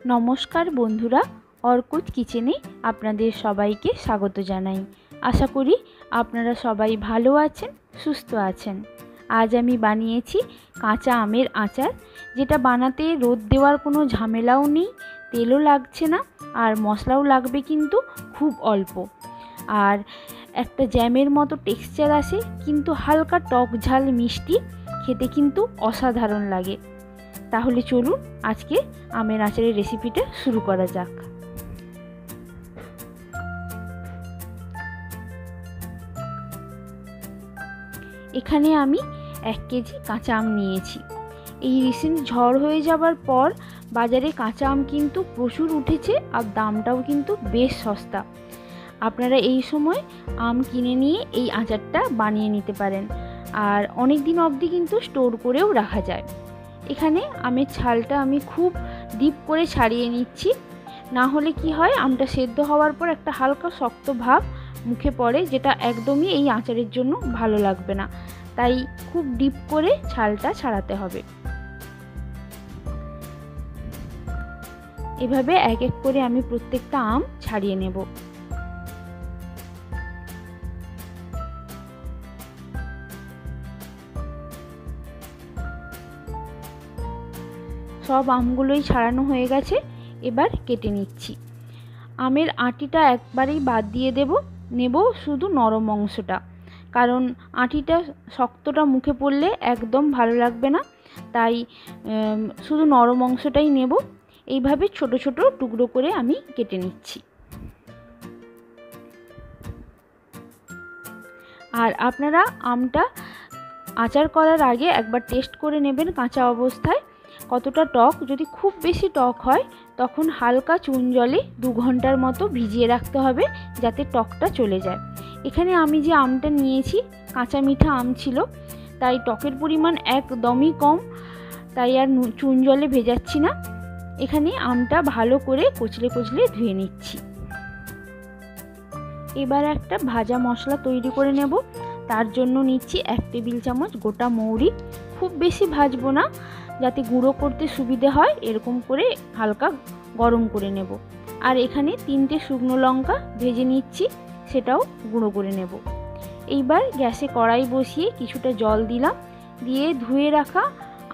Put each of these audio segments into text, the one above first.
নমস্কার বন্ধুরা, অর্কুট কিচেনে আপনাদের সবাইকে স্বাগত জানাই। আশা করি আপনারা সবাই ভালো আছেন, সুস্থ আছেন। আজ আমি বানিয়েছি কাঁচা আমের আচার, যেটা বানাতে রোদ দেওয়ার কোনো ঝামেলাও নেই, তেলও লাগছে না, আর মশলাও লাগবে কিন্তু খুব অল্প। আর একটা জ্যামের মতো টেক্সচার আসে, কিন্তু হালকা টক ঝাল মিষ্টি, খেতে কিন্তু অসাধারণ লাগে। তাহলে চলুন আজকে আমের আচারের রেসিপিটা শুরু করা যাক। এখানে আমি 1 কেজি কাঁচা আম নিয়েছি। এই রিসেন্ট ঝড় হয়ে যাবার পর বাজারে কাঁচা আম কিন্তু প্রচুর উঠেছে, আর দামটাও কিন্তু বেশ সস্তা। আপনারা এই সময় আম কিনে নিয়ে এই আচারটা বানিয়ে নিতে পারেন, আর অনেক দিন অবধি কিন্তু স্টোর করেও রাখা যায়। এখানে আমের ছালটা আমি খুব ডিপ করে ছাড়িয়ে নিচ্ছি, না হলে কি হয়, আমটা সেদ্ধ হওয়ার পর একটা হালকা শক্ত ভাব মুখে পড়ে, যেটা একদমই এই আচারের জন্য ভালো লাগবে না। তাই খুব ডিপ করে ছালটা ছাড়াতে হবে। এভাবে এক এক করে আমি প্রত্যেকটা আম ছাড়িয়ে নেব। সব আমগুলোই ছাড়ানো হয়ে গেছে, এবার কেটে নিচ্ছি। আমের আঁটিটা একবারেই বাদ দিয়ে নেব শুধু নরম অংশটা, কারণ আঁটিটা শক্তটা মুখে পড়লে একদম ভালো লাগবে না। তাই শুধু নরম অংশটাই নেব। এইভাবে ছোট ছোট টুকরো করে আমি কেটে নিচ্ছি। আর আপনারা আমটা আচার করার আগে একবার টেস্ট করে নেবেন কাঁচা অবস্থায় কতটা টক। যদি খুব বেশি টক হয় তখন হালকা চুন জলে 2 ঘন্টার মতো ভিজিয়ে রাখতে হবে, যাতে টকটা চলে যায়। এখানে আমি যে আমটা নিয়েছি কাঁচা মিঠা আম ছিল, তাই টকের পরিমাণ একদমই কম, তাই আর চুন জলে ভেজাচ্ছি না। এখানে আমটা ভালো করে কচলে কচলে ধুয়ে নিচ্ছি। এবার একটা ভাজা মশলা তৈরি করে নেব। তার জন্য নিচ্ছি 1 টেবিল চামচ গোটা মৌরি। খুব বেশি ভাজবো না, যাতে গুঁড়ো করতে সুবিধে হয়, এরকম করে হালকা গরম করে নেব। আর এখানে 3টে শুকনো লঙ্কা ভেজে নিচ্ছি, সেটাও গুঁড়ো করে নেব। এইবার গ্যাসে কড়াই বসিয়ে কিছুটা জল দিলাম, দিয়ে ধুয়ে রাখা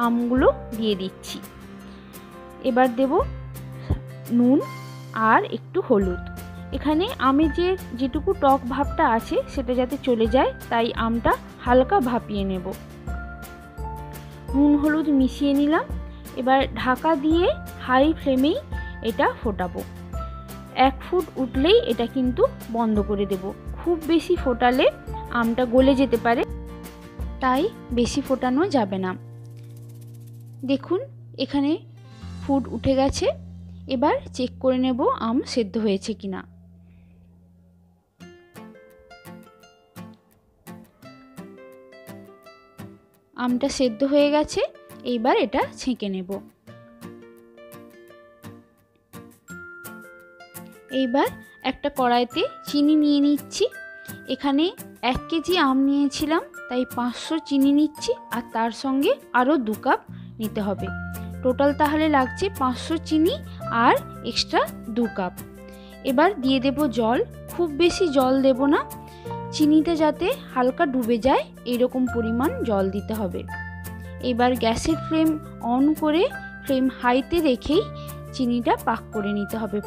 আমগুলো দিয়ে দিচ্ছি। এবার দেব নুন আর একটু হলুদ। এখানে আমে যেটুকু টক ভাবটা আছে সেটা যাতে চলে যায়, তাই আমটা হালকা ভাপিয়ে নেব। নুন হলুদ মিশিয়ে নিলাম। এবার ঢাকা দিয়ে হাই ফ্লেমেই এটা ফোটাবো। 1 ফুট উঠলেই এটা কিন্তু বন্ধ করে দেব। খুব বেশি ফোটালে আমটা গলে যেতে পারে, তাই বেশি ফোটানো যাবে না। দেখুন এখানে ফুট উঠে গেছে। এবার চেক করে নেব আম সেদ্ধ হয়েছে কিনা। আমটা সেদ্ধ হয়ে গেছে, এইবার এটা ছেঁকে নেব। এইবার একটা কড়াইতে চিনি নিয়ে নিচ্ছি। এখানে 1 কেজি আম নিয়েছিলাম, তাই 500 চিনি নিচ্ছি, আর তার সঙ্গে আরও 2 কাপ নিতে হবে। টোটাল তাহলে লাগছে 500 চিনি আর এক্সট্রা 2 কাপ। এবার দিয়ে দেব জল। খুব বেশি জল দেব না, চিনিটা যাতে হালকা ডুবে যায় এরকম পরিমাণ জল দিতে হবে। এবার গ্যাসের ফ্লেম অন করে ফ্লেম হাইতে রেখেই চিনিটা পাক করে নিতে হবে।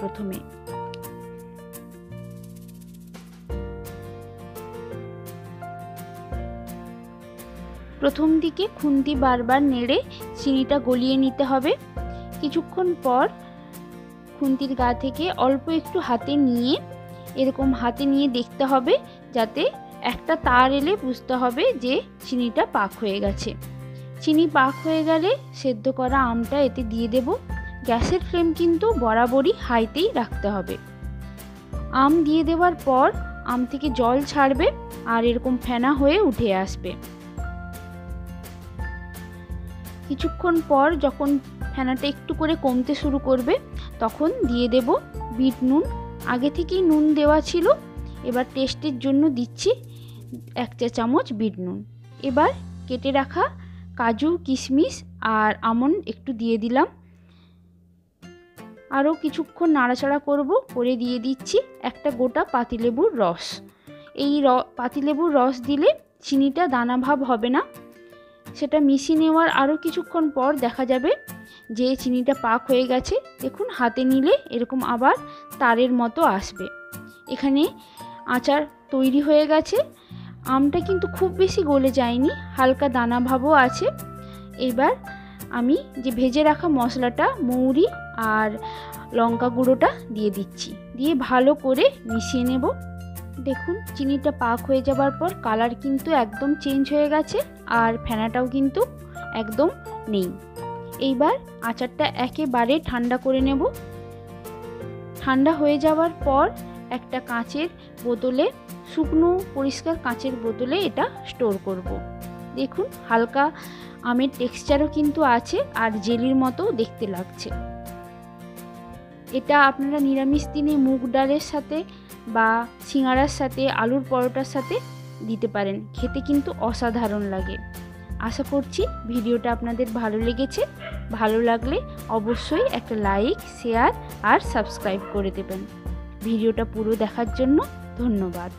প্রথম দিকে খুন্তি বারবার নেড়ে চিনিটা গলিয়ে নিতে হবে। কিছুক্ষণ পর খুন্তির গা থেকে অল্প একটু হাতে নিয়ে এরকম হাতে নিয়ে দেখতে হবে, যাতে একটা তার এলে বুঝতে হবে যে চিনিটা পাক হয়ে গেছে। চিনি পাক হয়ে গেলে সেদ্ধ করা আমটা এতে দিয়ে দেব। গ্যাসের ফ্লেম কিন্তু বরাবরই হাইতেই রাখতে হবে। আম দিয়ে দেওয়ার পর আম থেকে জল ছাড়বে আর এরকম ফেনা হয়ে উঠে আসবে। কিছুক্ষণ পর যখন ফেনাটা একটু করে কমতে শুরু করবে, তখন দিয়ে দেব বিট নুন। আগে থেকেই নুন দেওয়া ছিল, এবার টেস্টের জন্য দিচ্ছি 1 চা চামচ বিট নুন। এবার কেটে রাখা কাজু, কিশমিশ আর আমন্ড একটু দিয়ে দিলাম। আরও কিছুক্ষণ নাড়াচাড়া করে দিয়ে দিচ্ছি একটা গোটা পাতিলেবুর রস। এই পাতিলেবুর রস দিলে চিনিটা দানা ভাব হবে না। সেটা মিশিয়ে নেওয়ার আরও কিছুক্ষণ পর দেখা যাবে যে চিনিটা পাক হয়ে গেছে। দেখুন হাতে নিলে এরকম আবার তারের মতো আসবে। এখানে আচার তৈরি হয়ে গেছে। আমটা কিন্তু খুব বেশি গলে যায়নি, হালকা দানা ভাবও আছে। এবার আমি যে ভেজে রাখা মশলাটা, মৌরি আর লঙ্কা গুঁড়োটা দিয়ে দিচ্ছি, দিয়ে ভালো করে মিশিয়ে নেব। দেখুন চিনিটা পাক হয়ে যাবার পর কালার কিন্তু একদম চেঞ্জ হয়ে গেছে আর ফেনাটাও কিন্তু একদম নেই। এইবার আচারটা একেবারে ঠান্ডা করে নেব। ঠান্ডা হয়ে যাওয়ার পর একটা কাঁচের বোতলে, শুকনো পরিষ্কার কাঁচের বোতলে এটা স্টোর করব। দেখুন হালকা আমের টেক্সচারও কিন্তু আছে আর জেলির মতো দেখতে লাগছে। এটা আপনারা নিরামিষ দিনে মুগ ডালের সাথে বা সিঙ্গারার সাথে, আলুর পরোটার সাথে দিতে পারেন, খেতে কিন্তু অসাধারণ লাগে। আশা করছি ভিডিওটা আপনাদের ভালো লেগেছে। ভালো লাগলে অবশ্যই একটা লাইক, শেয়ার আর সাবস্ক্রাইব করে দেবেন। ভিডিওটা পুরো দেখার জন্য ধন্যবাদ।